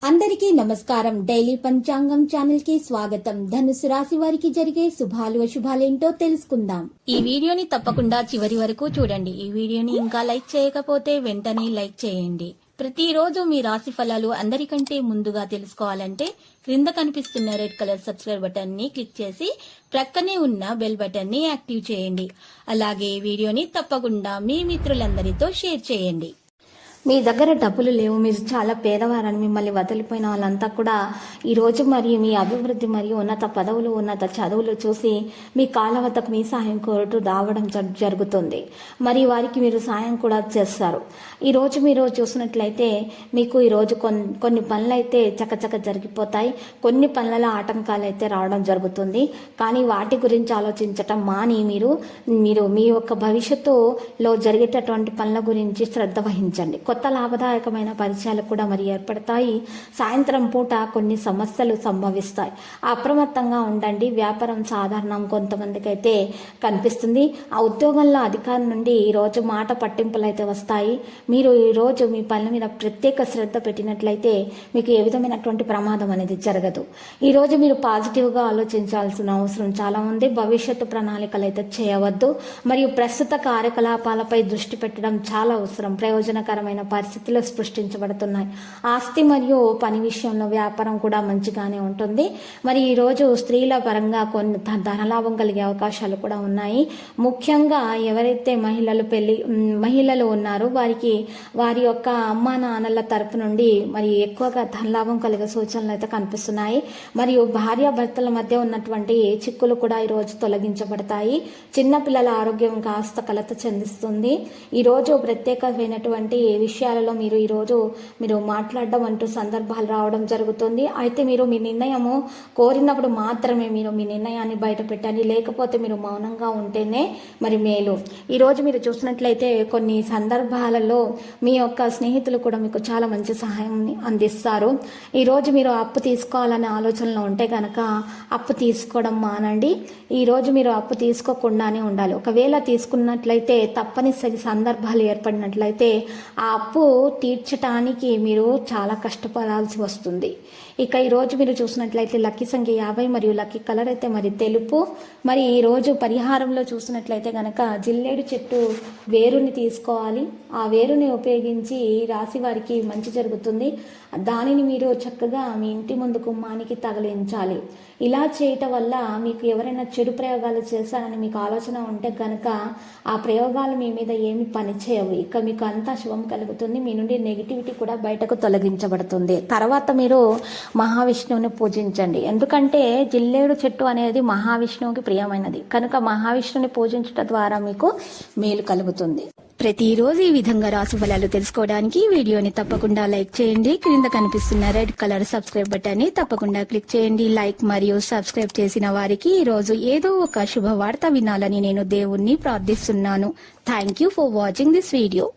అందరికీ నమస్కారం. డైలీ పంచాంగం ఛానల్ కి స్వాగతం. ధనుసు రాశి వారికి జరిగే శుభాలు అశుభాలేంటో తెలుసుకుందాం. ఈ వీడియోని తప్పకుండా చివరి వరకు చూడండి. ఈ వీడియోని ఇంకా లైక్ చేయకపోతే వెంటనే లైక్ చేయండి. ప్రతిరోజు మీ రాశి ఫలాలు అందరికంటే ముందుగా తెలుసుకోవాలంటే క్రింద కనిపిస్తున్న రెడ్ కలర్ సబ్స్క్రైబ్ బటన్ ని క్లిక్ చేసి ప్రక్కనే ఉన్న బెల్ బటన్ ని యాక్టివ్ చేయండి. అలాగే వీడియోని తప్పకుండా మీ మిత్రులందరితో షేర్ చేయండి. మీ దగ్గర డబ్బులు లేవు, మీరు చాలా పేదవారని మిమ్మల్ని వదిలిపోయిన వాళ్ళంతా కూడా ఈరోజు మరియు మీ అభివృద్ధి మరియు ఉన్నత పదవులు ఉన్నత చదువులు చూసి మీ కాళ్ళ వద్దకు మీ సహాయం కోరుతూ రావడం జరుగుతుంది. మరి వారికి మీరు సాయం కూడా చేస్తారు. ఈరోజు మీరు చూసినట్లయితే మీకు ఈరోజు కొన్ని పనులు అయితే చకచక జరిగిపోతాయి. కొన్ని పనుల ఆటంకాలు అయితే రావడం జరుగుతుంది. కానీ వాటి గురించి ఆలోచించటం మాని మీరు మీ యొక్క భవిష్యత్తులో జరిగేటటువంటి పనుల గురించి శ్రద్ధ వహించండి. కొత్త లాభదాయకమైన పరిచయాలు కూడా మరి ఏర్పడతాయి. సాయంత్రం పూట కొన్ని సమస్యలు సంభవిస్తాయి. అప్రమత్తంగా ఉండండి. వ్యాపారం సాధారణం కొంతమందికి అయితే కనిపిస్తుంది. ఆ ఉద్యోగంలో అధికారం నుండి ఈరోజు మాట పట్టింపులు అయితే వస్తాయి. మీరు ఈరోజు మీ పనుల మీద ప్రత్యేక శ్రద్ధ పెట్టినట్లయితే మీకు ఏ విధమైనటువంటి ప్రమాదం అనేది జరగదు. ఈరోజు మీరు పాజిటివ్గా ఆలోచించాల్సిన అవసరం చాలా ఉంది. భవిష్యత్తు ప్రణాళికలు అయితే చేయవద్దు. మరియు ప్రస్తుత కార్యకలాపాలపై దృష్టి పెట్టడం చాలా అవసరం. ప్రయోజనకరమైన పరిస్థితులు సృష్టించబడుతున్నాయి. ఆస్తి మరియు పని విషయంలో వ్యాపారం కూడా మంచిగానే ఉంటుంది. మరి ఈరోజు స్త్రీల పరంగా కొన్ని ధనలాభం కలిగే అవకాశాలు కూడా ఉన్నాయి. ముఖ్యంగా ఎవరైతే మహిళలు ఉన్నారో వారి యొక్క అమ్మా నాన్నల తరపు నుండి మరి ఎక్కువగా ధనలాభం కలిగే సూచనలు అయితే కనిపిస్తున్నాయి. మరియు భార్యాభర్తల మధ్య ఉన్నటువంటి చిక్కులు కూడా ఈరోజు తొలగించబడతాయి. చిన్నపిల్లల ఆరోగ్యం కాస్త కలత చెందిస్తుంది. ఈరోజు ప్రత్యేకమైనటువంటి విషయాలలో మీరు మాట్లాడడం అంటూ సందర్భాలు రావడం జరుగుతుంది. అయితే మీరు మీ నిర్ణయము కోరినప్పుడు మాత్రమే మీరు మీ నిర్ణయాన్ని బయట పెట్టండి. లేకపోతే మీరు మౌనంగా ఉంటేనే మరి మేలు. ఈరోజు మీరు చూసినట్లయితే కొన్ని సందర్భాలలో మీ యొక్క స్నేహితులు కూడా మీకు చాలా మంచి సహాయం అందిస్తారు. ఈరోజు మీరు అప్పు తీసుకోవాలనే ఆలోచనలో ఉంటే కనుక అప్పు తీసుకోవడం మానండి. ఈరోజు మీరు అప్పు తీసుకోకుండానే ఉండాలి. ఒకవేళ తీసుకున్నట్లయితే తప్పనిసరి సందర్భాలు ఏర్పడినట్లయితే ఆ అప్పు తీర్చడానికి మీరు చాలా కష్టపడాల్సి వస్తుంది. ఇక ఈరోజు మీరు చూసినట్లయితే లక్కీ సంఖ్య 50 మరియు లక్కీ కలర్ అయితే మరి తెలుపు. మరి ఈరోజు పరిహారంలో చూసినట్లయితే కనుక జిల్లేడు చెట్టు వేరుని తీసుకోవాలి. ఆ వేరుని ఉపయోగించి రాశి వారికి మంచి జరుగుతుంది. దానిని మీరు చక్కగా మీ ఇంటి ముందు గుమ్మానికి తగిలించాలి. ఇలా చేయటం వల్ల మీకు ఎవరైనా చెడు ప్రయోగాలు చేశారని మీకు ఆలోచన ఉంటే కనుక ఆ ప్రయోగాలు మీ మీద ఏమి పనిచేయవు. ఇక మీకు అంతా శుభం కలుగుతుంది. మీ నుండి నెగిటివిటీ కూడా బయటకు తొలగించబడుతుంది. తర్వాత మీరు మహావిష్ణువుని పూజించండి. ఎందుకంటే జిల్లేడు చెట్టు అనేది మహావిష్ణువుకి ప్రియమైనది కనుక మహావిష్ణువుని పూజించడం ద్వారా మీకు మేలు కలుగుతుంది. ప్రతిరోజు ఈ విధంగా రాశి ఫలాలు తెలుసుకోవడానికి వీడియోని తప్పకుండా లైక్ చేయండి. క్రింద కనిపిస్తున్న రెడ్ కలర్ సబ్స్క్రైబ్ బటన్ ని తప్పకుండా క్లిక్ చేయండి. లైక్ మరియు సబ్స్క్రైబ్ చేసిన వారికి ఈ రోజు ఏదో ఒక శుభవార్త వినాలని నేను దేవుణ్ణి ప్రార్థిస్తున్నాను. Thank you for watching this video.